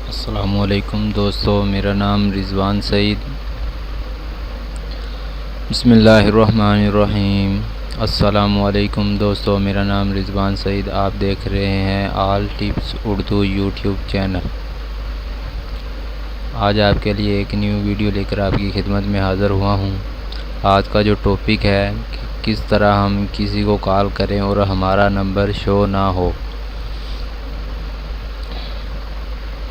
अस्सलामुअलैकुम दोस्तों, मेरा नाम रिज़वान सईद। बिस्मिल्लाहिर्रहमानिर्रहीम। अस्सलामुअलैकुम दोस्तों, मेरा नाम रिज़वान सईद। आप देख रहे हैं all tips Urdu YouTube channel. आज आपके लिए एक न्यू वीडियो लेकर आपकी खिदमत में हाज़िर हुआ हूँ। आज का जो टॉपिक है कि किस तरह हम किसी को कॉल करें और हमारा नंबर शो ना हो।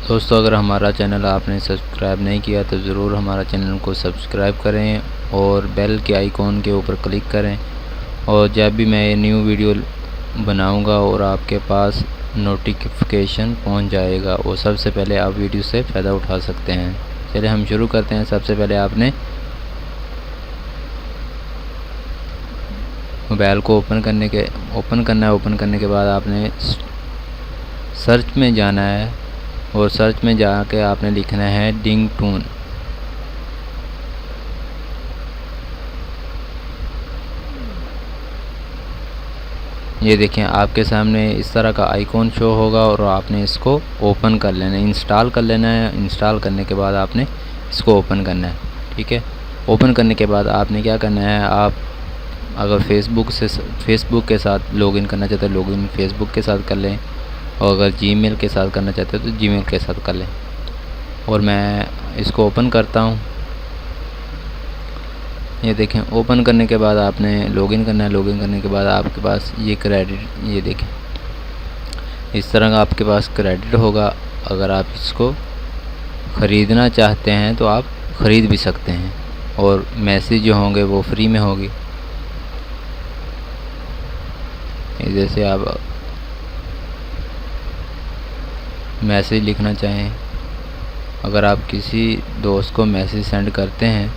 दोस्तों, अगर हमारा चैनल आपने सब्सक्राइब नहीं किया तो ज़रूर हमारा चैनल को सब्सक्राइब करें और बेल के आइकॉन के ऊपर क्लिक करें, और जब भी मैं ये न्यू वीडियो बनाऊंगा और आपके पास नोटिफिकेशन पहुंच जाएगा और सबसे पहले आप वीडियो से फ़ायदा उठा सकते हैं। चलिए हम शुरू करते हैं। सबसे पहले आपने मोबाइल को ओपन करने के बाद आपने सर्च में जाना है और सर्च में जाके आपने लिखना है डिंग टून। ये देखें, आपके सामने इस तरह का आइकॉन शो होगा और आपने इसको ओपन कर लेना है, इंस्टॉल कर लेना है। इंस्टॉल करने के बाद आपने इसको ओपन करना है। ठीक है, ओपन करने के बाद आपने क्या करना है, आप अगर फेसबुक के साथ लॉगिन करना चाहते हैं लॉगिन फेसबुक के साथ कर लें, और अगर जीमेल के साथ करना चाहते हो तो जीमेल के साथ कर लें। और मैं इसको ओपन करता हूँ। ये देखें, ओपन करने के बाद आपने लॉगिन करना है। लॉगिन करने के बाद आपके पास ये क्रेडिट, ये देखें इस तरह का आपके पास क्रेडिट होगा। अगर आप इसको ख़रीदना चाहते हैं तो आप ख़रीद भी सकते हैं, और मैसेज जो होंगे वो फ्री में होगी। जैसे आप मैसेज लिखना चाहें, अगर आप किसी दोस्त को मैसेज सेंड करते हैं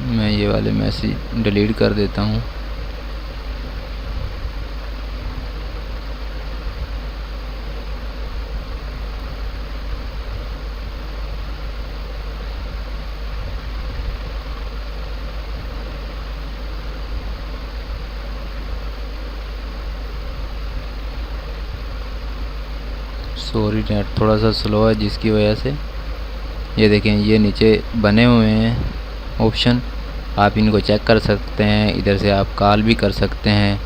मैं ये वाले मैसेज डिलीट कर देता हूँ। सॉरी, नेट थोड़ा सा स्लो है जिसकी वजह से। ये देखें, ये नीचे बने हुए हैं ऑप्शन, आप इनको चेक कर सकते हैं। इधर से आप कॉल भी कर सकते हैं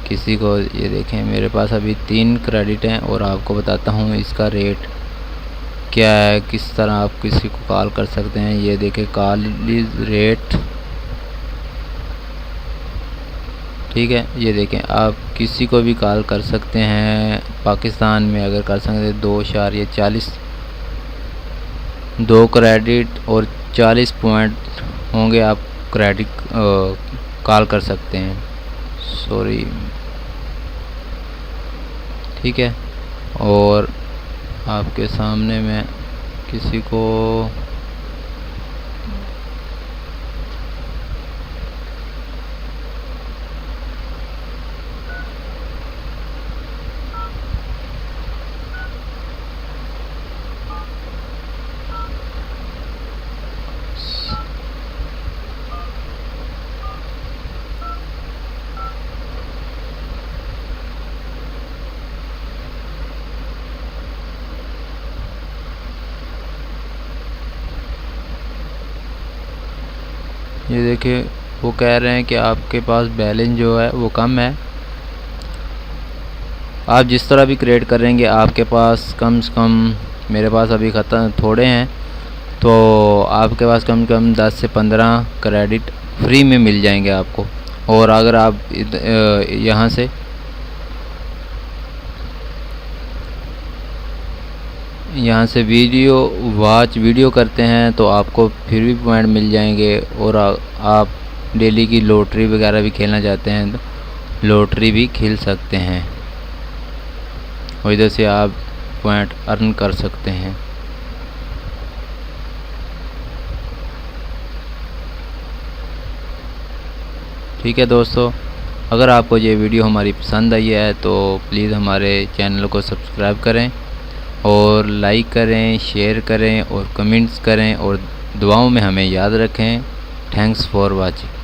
किसी को। ये देखें, मेरे पास अभी 3 क्रेडिट हैं और आपको बताता हूँ इसका रेट क्या है, किस तरह आप किसी को कॉल कर सकते हैं। ये देखें, कॉल रेट, ठीक है। ये देखें, आप किसी को भी कॉल कर सकते हैं। पाकिस्तान में अगर कर सकते हैं 2.40, 2 क्रेडिट और 40 पॉइंट होंगे, आप क्रेडिट कॉल कर सकते हैं। सॉरी, ठीक है। और आपके सामने मैं किसी को ये देखिए, वो कह रहे हैं कि आपके पास बैलेंस जो है वो कम है। आप जिस तरह भी क्रिएट करेंगे आपके पास कम से कम, मेरे पास अभी ख़त्म थोड़े हैं, तो आपके पास कम से कम 10 से 15 क्रेडिट फ्री में मिल जाएंगे आपको। और अगर आप यहाँ से वीडियो करते हैं तो आपको फिर भी पॉइंट मिल जाएंगे। और आप डेली की लॉटरी वगैरह भी खेलना चाहते हैं तो लॉटरी भी खेल सकते हैं, और इधर से आप पॉइंट अर्न कर सकते हैं। ठीक है दोस्तों, अगर आपको ये वीडियो हमारी पसंद आई है तो प्लीज़ हमारे चैनल को सब्सक्राइब करें और लाइक करें, शेयर करें और कमेंट्स करें, और दुआओं में हमें याद रखें। Thanks for watching.